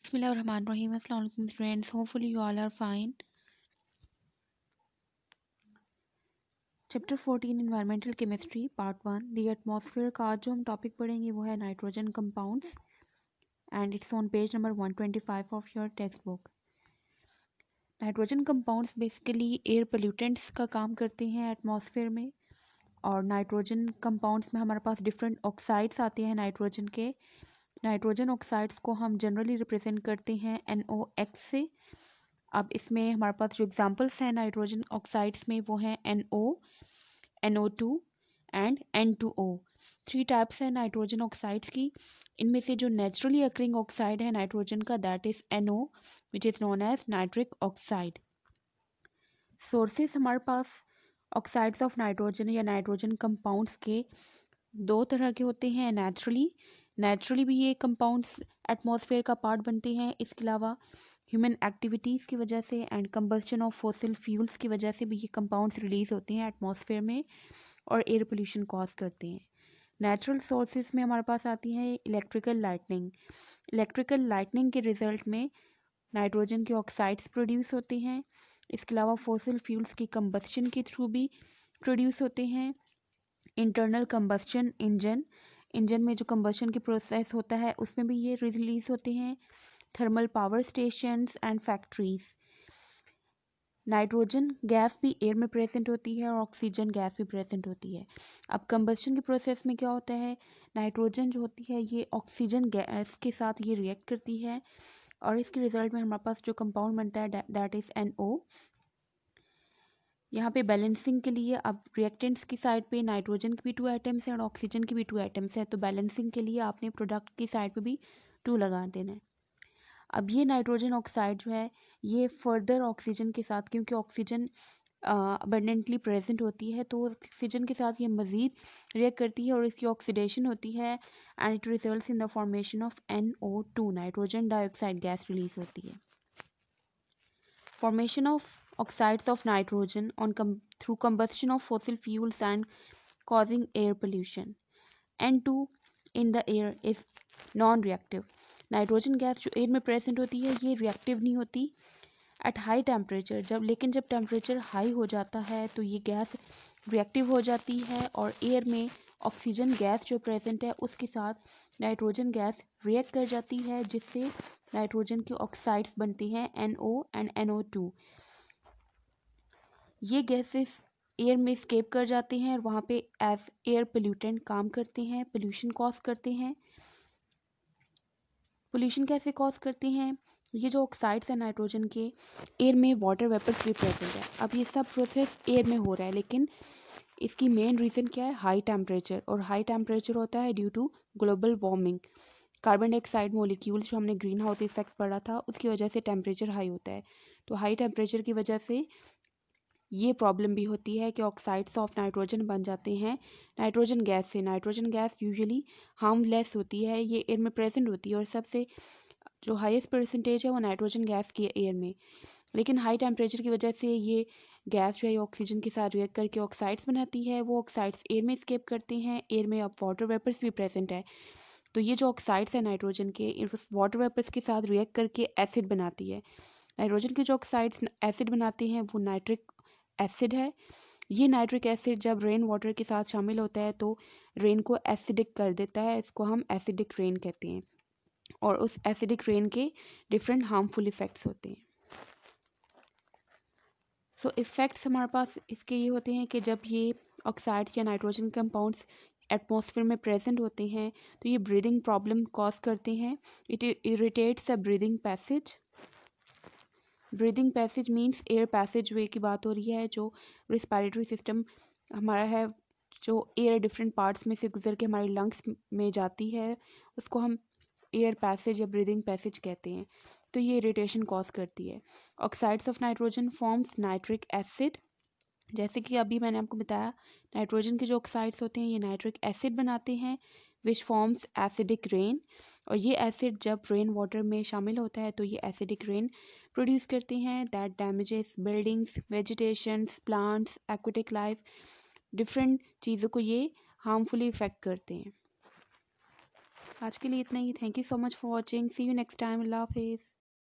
Bismillahirrahmanirrahim. Assalamu alaikum friends. Hopefully you all are fine. Chapter 14 Environmental Chemistry Part 1 The Atmosphere का आज जो हम topic पढ़ेंगे वो है nitrogen compounds and it's on page number 125 of your text book. Nitrogen compounds basically air pollutants का काम करते हैं एटमॉस्फेयर में, और नाइट्रोजन कंपाउंड्स में हमारे पास डिफरेंट ऑक्साइड्स आते हैं नाइट्रोजन के। नाइट्रोजन ऑक्साइड्स को हम जनरली रिप्रेजेंट करते हैं NOx से। अब इसमें हमारे पास जो एग्जांपल्स हैं नाइट्रोजन ऑक्साइड्स में वो हैं NO, NO2 and N2O। 3 types हैं नाइट्रोजन ऑक्साइड्स की। इनमें से जो नेचुरली अकरिंग ऑक्साइड है नाइट्रोजन का that is NO which is known as nitric oxide. Sources हमारे पास ऑक्साइड्स ऑफ नाइट्रोजन या नाइट्रोजन कंपाउंड्स के 2 तरह के होते हैं। नेचुरली भी ये कंपाउंड्स एटमॉस्फेयर का पार्ट बनते हैं, इसके अलावा ह्यूमन एक्टिविटीज़ की वजह से and combustion of fossil fuels की वजह से भी ये कंपाउंड्स रिलीज होते हैं एटमॉस्फेयर में और एयर पोल्यूशन कॉज करते हैं। नेचुरल सोर्सेज में हमारे पास आती है इलेक्ट्रिकल लाइटनिंग के रिजल्ट में नाइट्रोजन के ऑक्साइड्स प्रोड्यूस होते हैं। इसके अलावा फॉसिल फ्यूल्स की कंबस्शन के थ्रू भी प्रोड्यूस होते हैं। इंटरनल कंबस्शन इंजन में जो कंबस्शन की प्रोसेस होता है उसमें भी ये रिलीज होते हैं। Thermal power stations and factories. Nitrogen gas भी एयर में प्रेजेंट होती है और ऑक्सीजन गैस भी प्रेजेंट होती है। अब कंबस्शन की प्रोसेस में क्या होता है, नाइट्रोजन जो होती है ये ऑक्सीजन गैस के साथ ये रिएक्ट करती है और इसके रिजल्ट में हमारे पास जो कंपाउंड बनता है दैट इज़ NO। यहाँ पे बैलेंसिंग के लिए अब रिएक्टेंट्स की साइड पे नाइट्रोजन के भी 2 आइटम्स हैं और ऑक्सीजन के भी 2 आइटम्स हैं, तो बैलेंसिंग के लिए आपने प्रोडक्ट की साइड पे भी 2 लगा देना है। अब ये नाइट्रोजन ऑक्साइड जो है ये फर्दर ऑक्सीजन के साथ, क्योंकि ऑक्सीजन अबंडेंटली प्रेजेंट होती है तो ऑक्सीजन के साथ ये मज़ीद रिएक्ट करती है और इसकी ऑक्सीडेशन होती है and it results in the formation of NO2 nitrogen dioxide gas release होती है। Formation of oxides of nitrogen through combustion of fossil fuels and causing air pollution. N2 in the air is non-reactive. Nitrogen gas जो air में present होती है ये reactive नहीं होती at high temperature, लेकिन जब टेम्परेचर हाई हो जाता है तो ये गैस रिएक्टिव हो जाती है और एयर में ऑक्सीजन गैस जो प्रेजेंट है उसके साथ नाइट्रोजन गैस रिएक्ट कर जाती है, जिससे नाइट्रोजन के ऑक्साइड्स बनते हैं NO एंड NO2। ये गैसेस एयर में स्केप कर जाते हैं और वहाँ पे एज एयर पोल्यूटेंट काम करते हैं, पोल्यूशन कॉज करते हैं। पोल्यूशन कैसे कॉज करते हैं, ये जो ऑक्साइड्स हैं नाइट्रोजन के एयर में वाटर वेपर्स भी प्रेजेंट है। अब ये सब प्रोसेस एयर में हो रहा है, लेकिन इसकी मेन रीज़न क्या है, हाई टेम्परेचर। और हाई टेम्परेचर होता है due to global warming. Carbon dioxide molecule जो हमने ग्रीन हाउस इफेक्ट पढ़ा था उसकी वजह से टेम्परेचर हाई होता है, तो हाई टेम्परेचर की वजह से ये प्रॉब्लम भी होती है कि ऑक्साइड्स ऑफ नाइट्रोजन बन जाते हैं नाइट्रोजन गैस से। नाइट्रोजन गैस यूजुअली हार्मलेस होती है, ये एयर में प्रेजेंट होती है और सबसे जो हाईएस्ट परसेंटेज है वो नाइट्रोजन गैस की है एयर में, लेकिन हाई टेम्परेचर की वजह से ये गैस जो है ऑक्सीजन के साथ रिएक्ट करके ऑक्साइड्स बनाती है। वो ऑक्साइड्स एयर में स्केप करते हैं, एयर में अब वाटर वेपर्स भी प्रेजेंट है, तो ये जो ऑक्साइड्स है नाइट्रोजन के इस वाटर वेपर्स के साथ रिएक्ट करके एसिड बनाती है। नाइट्रोजन के जो ऑक्साइड्स एसिड बनाते हैं वो नाइट्रिक एसिड है। ये नाइट्रिक एसिड जब रेन वाटर के साथ शामिल होता है तो रेन को एसिडिक कर देता है, इसको हम एसिडिक रेन कहते हैं, और उस एसिडिक रेन के डिफरेंट हार्मफुल इफ़ेक्ट्स होते हैं। सो इफ़ेक्ट्स हमारे पास इसके ये होते हैं कि जब ये ऑक्साइड्स या नाइट्रोजन कंपाउंड्स एटमॉस्फेयर में प्रेजेंट होते हैं तो ये ब्रीदिंग प्रॉब्लम कॉज करते हैं। It irritates the breathing passage means air passage वे की बात हो रही है। जो रिस्पायरेटरी सिस्टम हमारा है, जो एयर डिफरेंट पार्ट्स में से गुजर के हमारे लंग्स में जाती है उसको हम एयर पैसेज या ब्रीदिंग पैसेज कहते हैं, तो ये इरिटेशन कॉज करती है। Oxides of nitrogen forms nitric acid, जैसे कि अभी मैंने आपको बताया नाइट्रोजन के जो ऑक्साइड्स होते हैं ये नाइट्रिक एसिड बनाते हैं विच फॉर्म्स एसिडिक रेन, और ये एसिड जब रेन वाटर में शामिल होता है तो ये एसिडिक रेन प्रोड्यूस करते हैं that damages buildings, vegetations, plants, aquatic life, different चीज़ों को ये हार्मफुली इफेक्ट करते हैं। आज के लिए इतना ही। Thank you so much for watching. See you next time. अल्लाह हाफिज़।